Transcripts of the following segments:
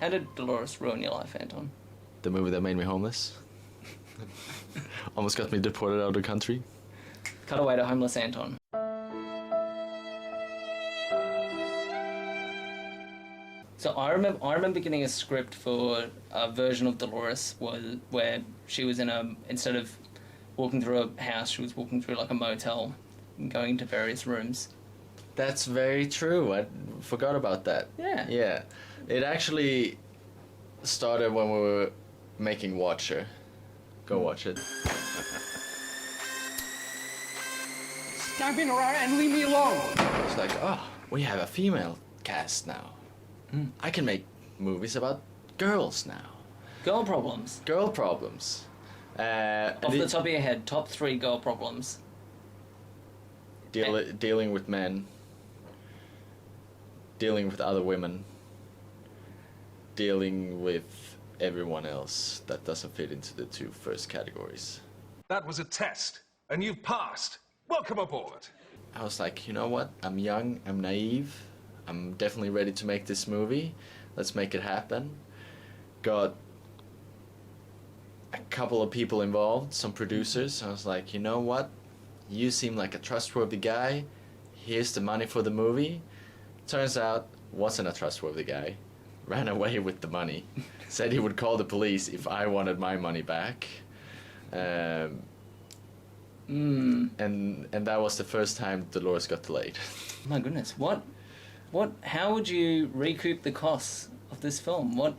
How did Dolores ruin your life, Anton? The movie that made me homeless. Almost got me deported out of the country. Cut away to homeless Anton. So I remember getting a script for a version of Dolores where she was instead of walking through a house, she was walking through like a motel and going into various rooms. That's very true. I forgot about that. Yeah. Yeah. It actually started when we were making Watcher. Go watch it. Stop being around and leave me alone. It's like, oh, we have a female cast now. I can make movies about girls now. Girl problems. Girl problems. Off the top of your head, top 3 girl problems. Dealing with men. Dealing with other women. Dealing with everyone else that doesn't fit into the 2 first categories. That was a test, and you've passed. Welcome aboard. I was like, you know what? I'm young, I'm naive, I'm definitely ready to make this movie. Let's make it happen. Got a couple of people involved, some producers. I was like, you know what? You seem like a trustworthy guy. Here's the money for the movie. Turns out, wasn't a trustworthy guy. Ran away with the money. Said he would call the police if I wanted my money back. And that was the first time Dolores got delayed. My goodness, how would you recoup the costs of this film? What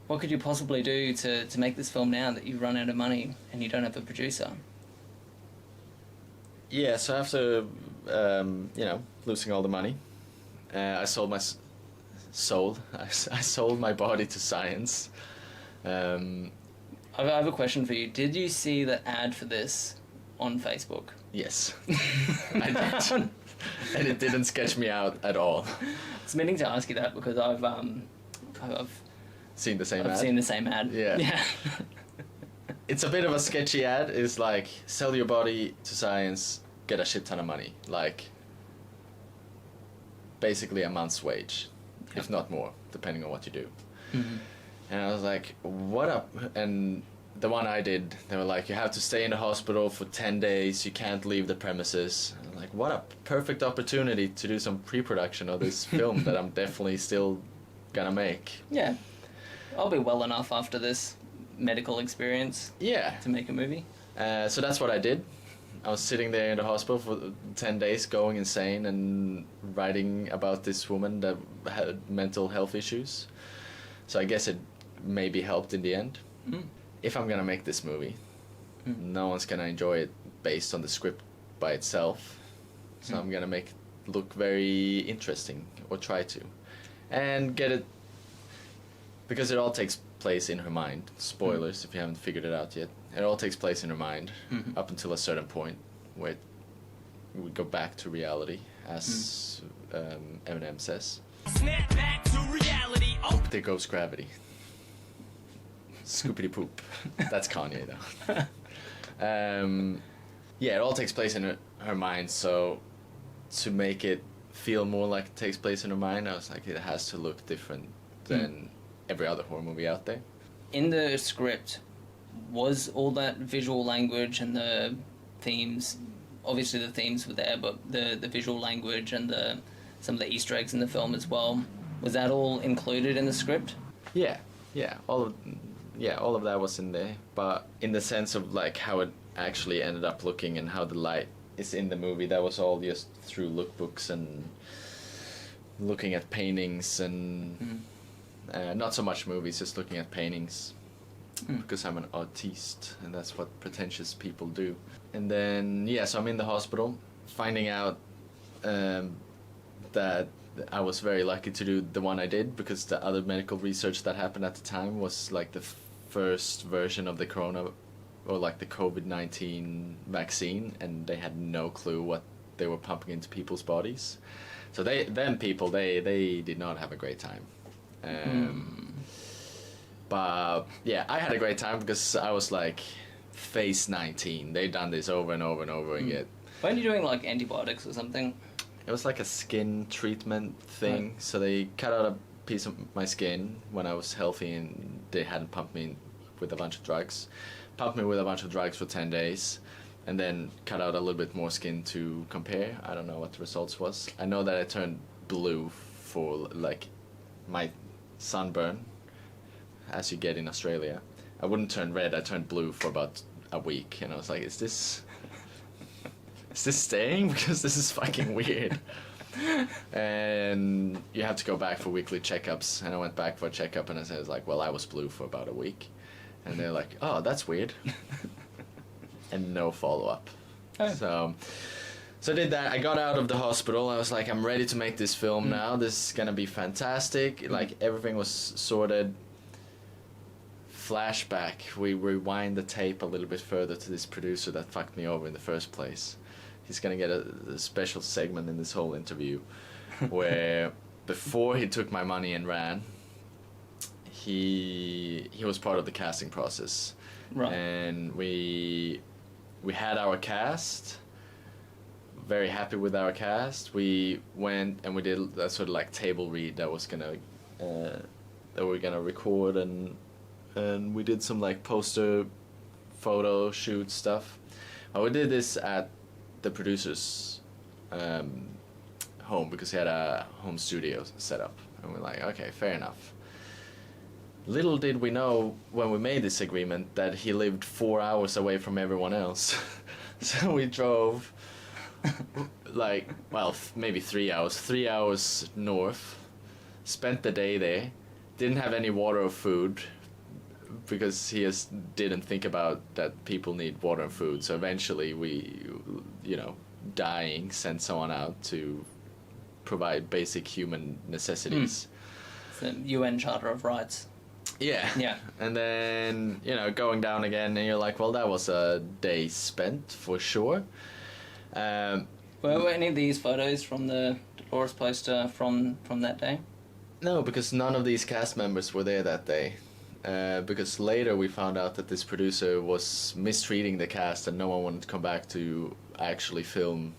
could you possibly do to make this film now that you've run out of money and you don't have a producer? Yeah, so after losing all the money, I sold my body to science. I have a question for you. Did you see the ad for this on Facebook? Yes, I did, and it didn't sketch me out at all. I was meaning to ask you that because I've seen the same ad. I've seen the same ad. Yeah. It's a bit of a sketchy ad. It's like, sell your body to science, get a shit ton of money. Like, basically a month's wage, if not more, depending on what you do. Mm-hmm. And I was like, what up? And the one I did, they were like, you have to stay in the hospital for 10 days, you can't leave the premises. And I'm like, what a perfect opportunity to do some pre-production of this film that I'm definitely still gonna make. Yeah. I'll be well enough after this medical experience to make a movie. So that's what I did. I was sitting there in the hospital for 10 days going insane and writing about this woman that had mental health issues. So I guess it maybe helped in the end. If I'm gonna make this movie, no one's gonna enjoy it based on the script by itself. So I'm gonna make it look very interesting, or try to. And get it, because it all takes place in her mind. Spoilers if you haven't figured it out yet. It all takes place in her mind up until a certain point where it would go back to reality, as Eminem says. Snap back to reality. Oh. There goes gravity. Scoopity poop. That's Kanye though. Yeah, it all takes place in her mind, so to make it feel more like it takes place in her mind, I was like, it has to look different than every other horror movie out there. In the script, was all that visual language and the themes, obviously the themes were there, but the visual language and some of the Easter eggs in the film as well, was that all included in the script? Yeah, all of that was in there, but in the sense of like how it actually ended up looking and how the light is in the movie, that was all just through lookbooks and looking at paintings and not so much movies, just looking at paintings. Because I'm an artiste, and that's what pretentious people do. And then, so I'm in the hospital, finding out that I was very lucky to do the one I did, because the other medical research that happened at the time was like the first version of the corona, or like the COVID-19 vaccine, and they had no clue what they were pumping into people's bodies. So they did not have a great time. But yeah, I had a great time because I was like phase 19. They'd done this over and over and over again. Weren't you doing like antibiotics or something? It was like a skin treatment thing. So they cut out a piece of my skin when I was healthy and they hadn't pumped me with a bunch of drugs. Pumped me with a bunch of drugs for 10 days and then cut out a little bit more skin to compare. I don't know what the results was. I know that I turned blue for like my sunburn, as you get in Australia. I wouldn't turn red, I turned blue for about a week, and I was like, is this staying? Because this is fucking weird. And you have to go back for weekly checkups, and I went back for a checkup, and I was like, well, I was blue for about a week. And they're like, oh, that's weird. And no follow-up. Oh. So I did that. I got out of the hospital. I was like, I'm ready to make this film now. This is gonna be fantastic. Like, everything was sorted. Flashback. We rewind the tape a little bit further to this producer that fucked me over in the first place. He's gonna get a special segment in this whole interview where before he took my money and ran, he was part of the casting process. Right. And we had our cast. Very happy with our cast. We went and we did a sort of like table read that was gonna that we're gonna record, and we did some like poster photo shoot stuff. We did this at the producer's home because he had a home studio set up, and we're like, okay, fair enough. Little did we know when we made this agreement that he lived 4 hours away from everyone else. So we drove like, well, maybe 3 hours. 3 hours north, spent the day there, didn't have any water or food because he just didn't think about that people need water and food. So eventually we, dying, sent someone out to provide basic human necessities. The UN Charter of Rights. Yeah. Yeah. And then, going down again, and you're like, well, that was a day spent for sure. Were any of these photos from the Dolores poster from that day? No, because none of these cast members were there that day. Because later we found out that this producer was mistreating the cast and no one wanted to come back to actually film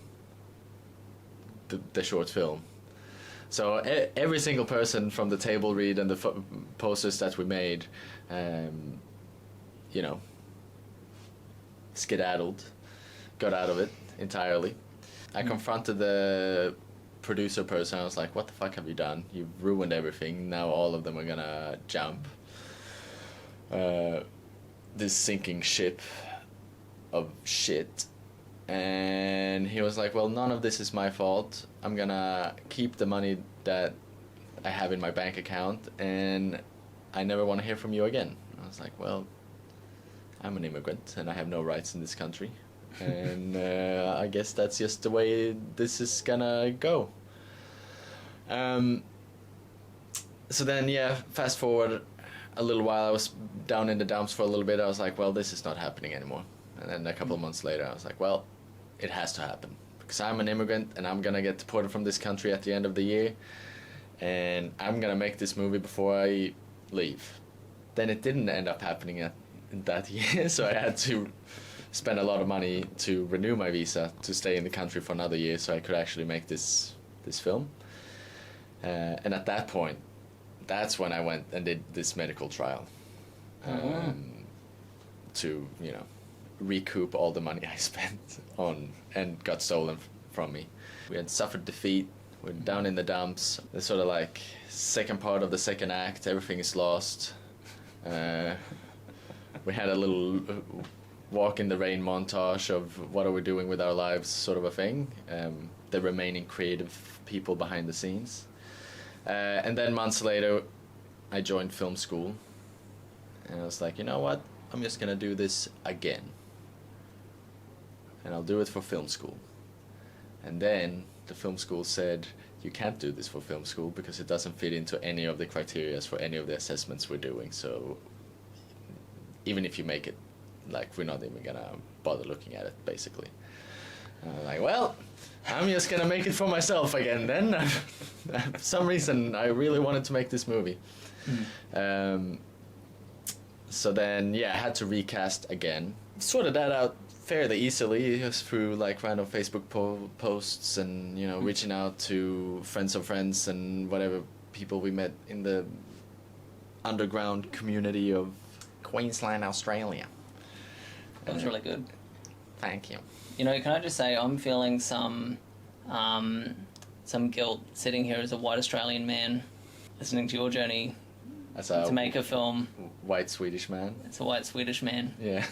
the short film. So every single person from the table read and the posters that we made, skedaddled, got out of it entirely. I confronted the producer person. I was like, what the fuck have you done? You've ruined everything. Now all of them are gonna jump this sinking ship of shit. And he was like, well, none of this is my fault. I'm gonna keep the money that I have in my bank account, and I never want to hear from you again. I was like, well, I'm an immigrant and I have no rights in this country. And I guess that's just the way this is gonna go. So then, fast forward a little while, I was down in the dumps for a little bit. I was like, well, this is not happening anymore. And then a couple of months later, I was like, well, it has to happen. Because I'm an immigrant and I'm gonna get deported from this country at the end of the year. And I'm gonna make this movie before I leave. Then it didn't end up happening in that year, so I had to spend a lot of money to renew my visa to stay in the country for another year so I could actually make this film. And at that point, that's when I went and did this medical trial to, recoup all the money I spent on and got stolen from me. We had suffered defeat. We're down in the dumps. It's sort of like second part of the second act. Everything is lost. We had a little walk in the rain montage of what are we doing with our lives sort of a thing. The remaining creative people behind the scenes. And then months later, I joined film school. And I was like, you know what? I'm just going to do this again. And I'll do it for film school. And then the film school said, you can't do this for film school because it doesn't fit into any of the criteria for any of the assessments we're doing. So even if you make it, we're not even going to bother looking at it, basically. And I'm like, well, I'm just going to make it for myself again then. For some reason, I really wanted to make this movie. So then, I had to recast again. Sorted that out fairly easily just through random Facebook posts and reaching out to friends of friends and whatever people we met in the underground community of Queensland, Australia. That was really good. Thank you. You know, can I just say I'm feeling some guilt sitting here as a white Australian man listening to your journey As a to make a film. white Swedish man. It's a white Swedish man. Yeah.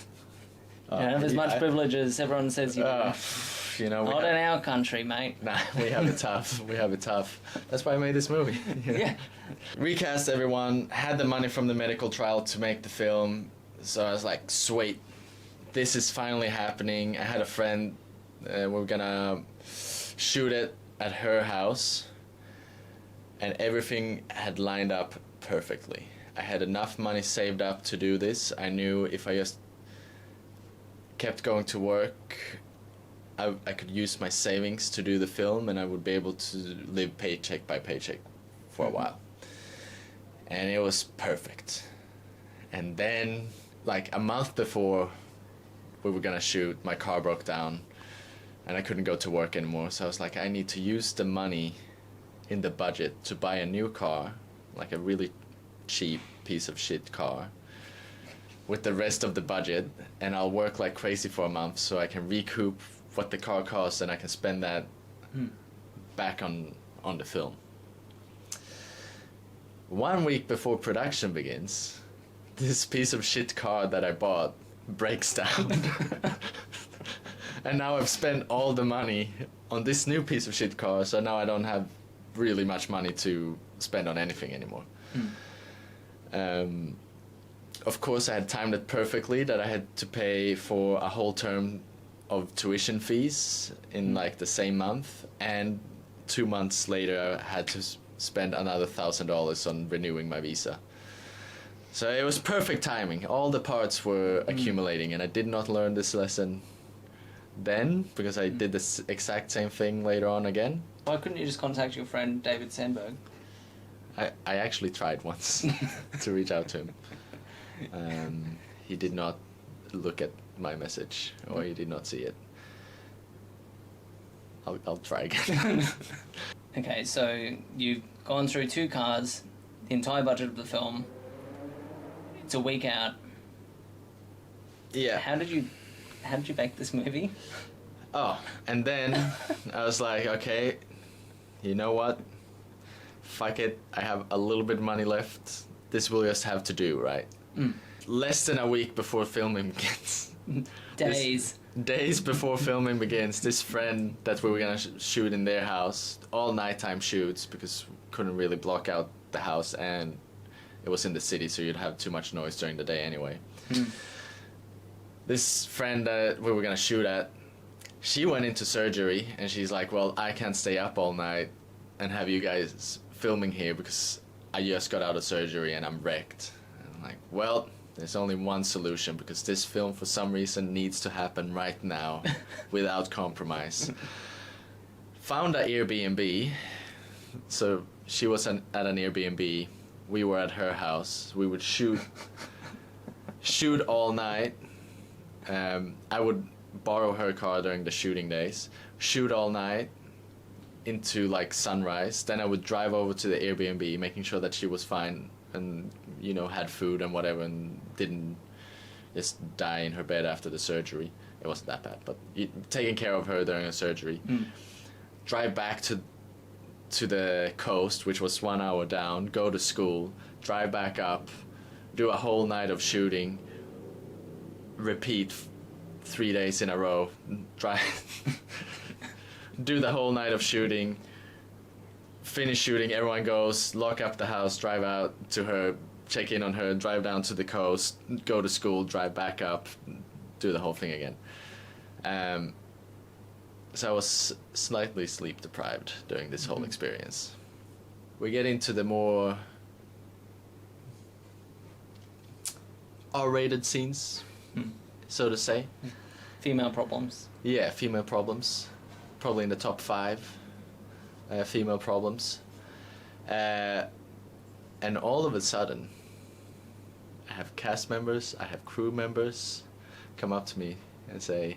You don't have as much privilege as everyone says you do. You know, Not in our country, mate. Nah, we have it tough. We have it tough. That's why I made this movie. You know? Yeah. Recast everyone, had the money from the medical trial to make the film, so I was like, sweet, this is finally happening. I had a friend, we were gonna shoot it at her house, and everything had lined up perfectly. I had enough money saved up to do this. I knew if I just kept going to work, I could use my savings to do the film, and I would be able to live paycheck by paycheck for a while. And it was perfect. And then, like a month before we were gonna shoot, my car broke down and I couldn't go to work anymore. So I was like, I need to use the money in the budget to buy a new car, like a really cheap piece of shit car, with the rest of the budget, and I'll work like crazy for a month so I can recoup what the car costs, and I can spend that back on the film. 1 week before production begins, this piece of shit car that I bought breaks down. And now I've spent all the money on this new piece of shit car, so now I don't have really much money to spend on anything anymore. Of course, I had timed it perfectly that I had to pay for a whole term of tuition fees in like the same month, and 2 months later I had to spend another $1,000 on renewing my visa. So it was perfect timing. All the parts were accumulating, and I did not learn this lesson then, because I did the exact same thing later on again. Why couldn't you just contact your friend David Sandberg? I actually tried once to reach out to him. He did not look at my message, or he did not see it. I'll try again. Okay, so you've gone through 2 cars, the entire budget of the film. It's a week out. Yeah. How did you make this movie? Oh, and then I was like, okay, you know what? Fuck it. I have a little bit of money left. This will just have to do, right? Less than a week before filming begins. Days before filming begins, this friend that we were gonna shoot in their house, all nighttime shoots, because we couldn't really block out the house, and it was in the city, so you'd have too much noise during the day anyway. This friend that we were gonna shoot at, she went into surgery, and she's like, well, I can't stay up all night and have you guys filming here because I just got out of surgery and I'm wrecked. And I'm like, well, there's only one solution, because this film for some reason needs to happen right now without compromise. Found an Airbnb. So she was at an Airbnb. We were at her house. We would shoot all night. I would borrow her car during the shooting days, shoot all night into like sunrise. Then I would drive over to the Airbnb, making sure that she was fine and, you know, had food and whatever, and didn't just die in her bed after the surgery. It wasn't that bad, but taking care of her during her surgery. Drive back to the coast, which was 1 hour down, go to school, drive back up, do a whole night of shooting, repeat 3 days in a row, do the whole night of shooting, finish shooting, everyone goes, lock up the house, drive out to her, check in on her, drive down to the coast, go to school, drive back up, do the whole thing again. So I was slightly sleep deprived during this whole experience. We get into the more R-rated scenes, so to say. Female problems. Yeah, female problems. Probably in the top 5 female problems. And all of a sudden, I have cast members, I have crew members come up to me and say,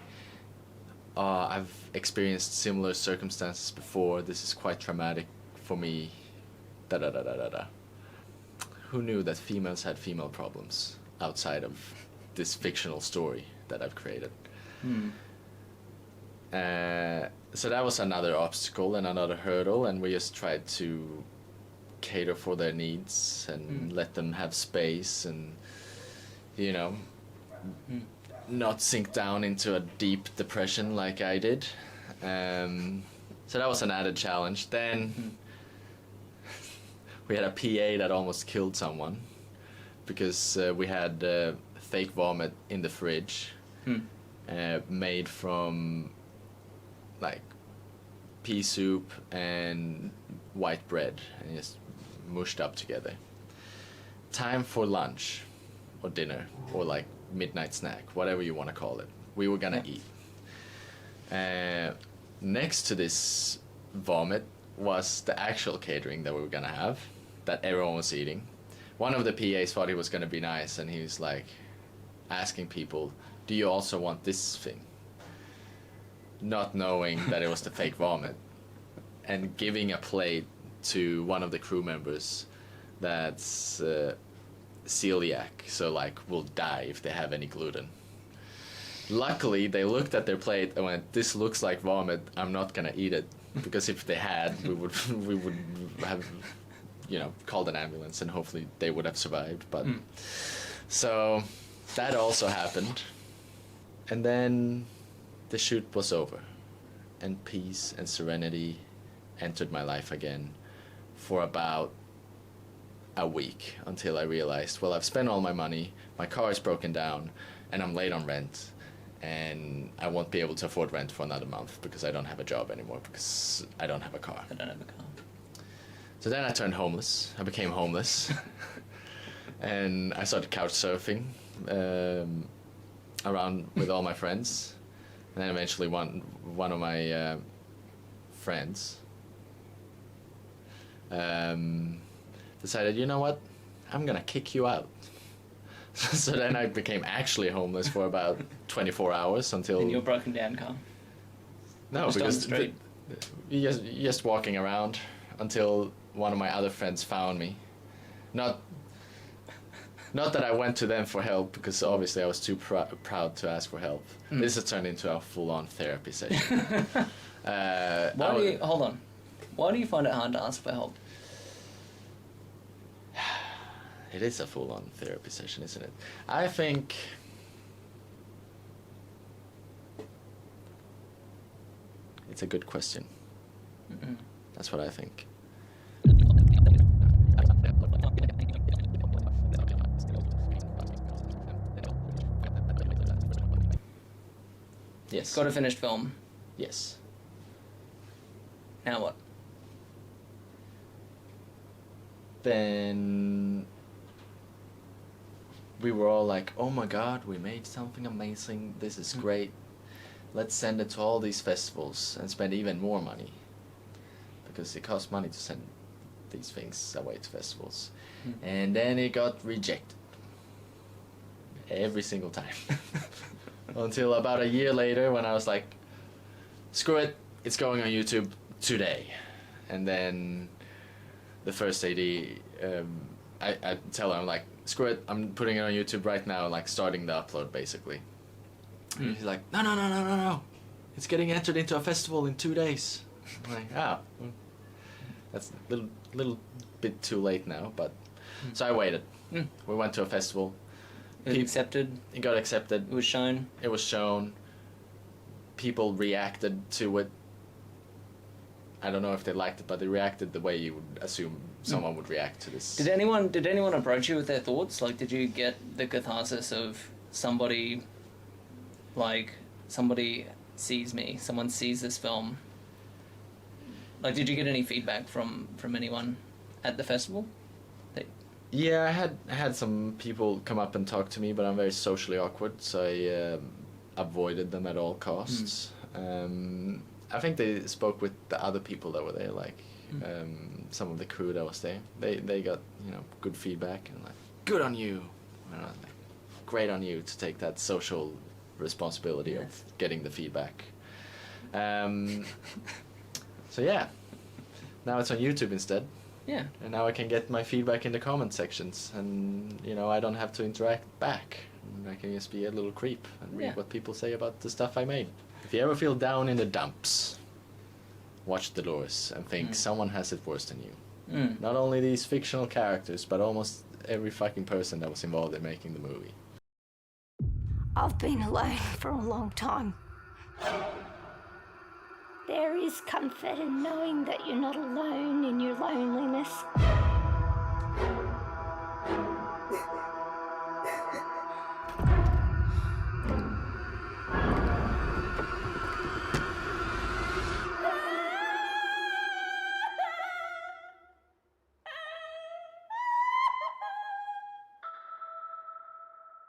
I've experienced similar circumstances before. This is quite traumatic for me. da da da da da da. Who knew that females had female problems outside of this fictional story that I've created? So that was another obstacle and another hurdle, and we just tried to cater for their needs and let them have space and, you know, not sink down into a deep depression like I did. So that was an added challenge. Then we had a PA that almost killed someone because we had fake vomit in the fridge made from like pea soup and white bread and just mushed up together. Time for lunch or dinner or like midnight snack, whatever you want to call it. We were gonna eat. Next to this vomit was the actual catering that we were gonna have, that everyone was eating. One of the PAs thought he was gonna be nice, and he was like asking people, "Do you also want this thing?" Not knowing that it was the fake vomit, and giving a plate to one of the crew members that's celiac, so like will die if they have any gluten. Luckily, they looked at their plate and went, "This looks like vomit. I'm not gonna eat it," because if they had, we would have, you know, called an ambulance and hopefully they would have survived. But so that also happened, and then the shoot was over, and peace and serenity entered my life again for about a week until I realized, well, I've spent all my money, my car is broken down, and I'm late on rent, and I won't be able to afford rent for another month because I don't have a job anymore because I don't have a car. I don't have a car. So then I turned homeless. I became homeless. And I started couch surfing around with all my friends. And then eventually one of my friends decided, you know what, I'm gonna kick you out. So then I became actually homeless for about 24 hours until... In your broken down car? No, just because on the street? Just walking around until one of my other friends found me. Not that I went to them for help, because obviously I was too proud to ask for help. This has turned into a full-on therapy session. Hold on. Why do you find it hard to ask for help? It is a full-on therapy session, isn't it? I think... It's a good question. That's what I think. Yes. Got a finished film. Yes. Now what? Then we were all like, oh my god, we made something amazing, this is great. Let's send it to all these festivals and spend even more money. Because it costs money to send these things away to festivals. And then it got rejected. Every single time. Until about a year later when I was like, screw it, it's going on YouTube today. And then the first AD, I tell her, I'm like, screw it, I'm putting it on YouTube right now, like starting the upload basically. And he's like, no, it's getting entered into a festival in 2 days. I'm like, that's a little bit too late now, but so I waited. We went to a festival. It was accepted? It got accepted. It was shown? It was shown. People reacted to it. I don't know if they liked it, but they reacted the way you would assume someone would react to this. Did anyone approach you with their thoughts? Like, did you get the catharsis of somebody sees me, someone sees this film? Like, did you get any feedback from anyone at the festival? Yeah, I had some people come up and talk to me, but I'm very socially awkward, so I avoided them at all costs. I think they spoke with the other people that were there, like some of the crew that was there. They got, you know, good feedback and like, good on you. And I was like, great on you to take that social responsibility of getting the feedback. So yeah, now it's on YouTube instead. Yeah. And now I can get my feedback in the comment sections, and you know, I don't have to interact back. I can just be a little creep and read what people say about the stuff I made. If you ever feel down in the dumps, watch Dolores and think someone has it worse than you. Not only these fictional characters, but almost every fucking person that was involved in making the movie. I've been alone for a long time. There is comfort in knowing that you're not alone in your loneliness.